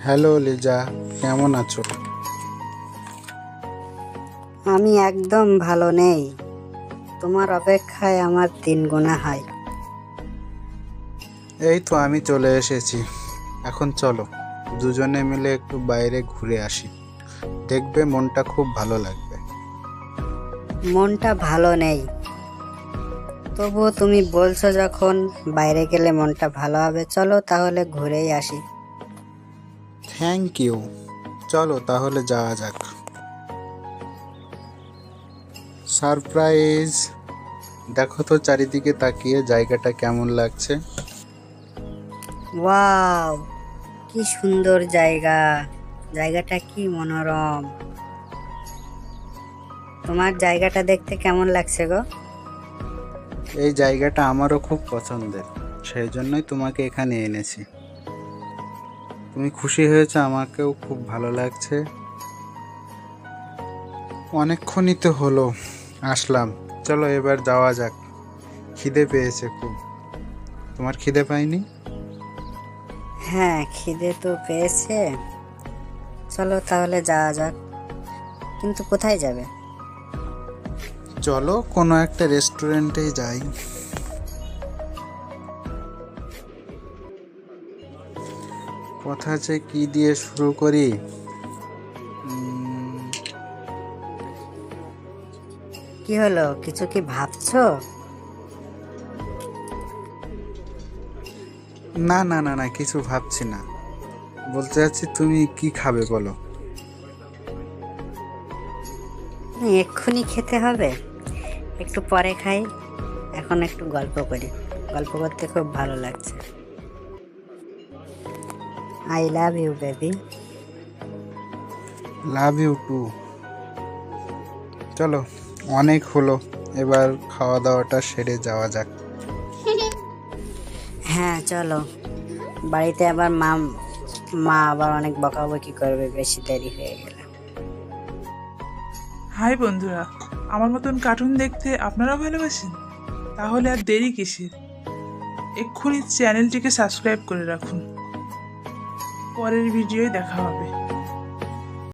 Hello Liza, কেমন আছো? আমি একদম ভালো নেই। তোমার অপেক্ষায় আমার দিন গোনা হয়। এই তো আমি চলে এসেছি। এখন চলো দুজনে মিলে একটু বাইরে ঘুরে আসি, দেখবে মনটা খুব ভালো লাগবে। মনটা ভালো নেই, তবুও তুমি বলছো যখন বাইরে গেলে মনটা ভালো হবে, চলো তাহলে ঘুরেই আসি। Thank you. চলো তাহলে যাওয়া যাক। সারপ্রাইজ! দেখো তো চারিদিকে তাকিয়ে জায়গাটা কেমন লাগছে। ওয়াও, কি সুন্দর জায়গা! জায়গাটা কি মনোরম! তোমার জায়গাটা দেখতে কেমন লাগছে গো? এই জায়গাটা আমারও খুব পছন্দের, সেই জন্যই তোমাকে এখানে এনেছি। তুমি খুশি হয়েছো, আমাকেও খুব ভালো লাগছে। অনেকক্ষণই তো হলো আসলাম, চলো এবার যাওয়া যাক। খিদে পেয়েছে খুব। তোমার খিদে পায়নি? হ্যাঁ, খিদে তো পেয়েছে। চলো তাহলে যাওয়া যাক, কিন্তু কোথায় যাবে? চলো কোনো একটা রেস্টুরেন্টেই যাই। কথা যে কি দিয়ে শুরু করি। উম, কি হলো, কিছু কি ভাবছো? না না না না, কিছু ভাবছি না। বলতে চাচ্ছি তুমি কি খাবে বলো। এক্ষুনি খেতে হবে? একটু পরে খাই, এখন একটু গল্প করি। গল্প করতে খুব ভালো লাগছে। I love you baby. Love you too. চলো অনেক হলো, এবার খাওয়া দাওয়াটা সেরে যাওয়া যাক। হ্যাঁ চলো, বাড়িতে আবার মা মা আবার অনেক বকাবকি করবে বেশি দেরি হয়ে গেলে। হাই বন্ধুরা, আমার মতন কার্টুন দেখতে আপনারা ভালোবাসেন? তাহলে আর দেরি কিসের? এক্ষুনি চ্যানেলটিকে সাবস্ক্রাইব করে রাখুন। পরের ভিডিওয় দেখা হবে।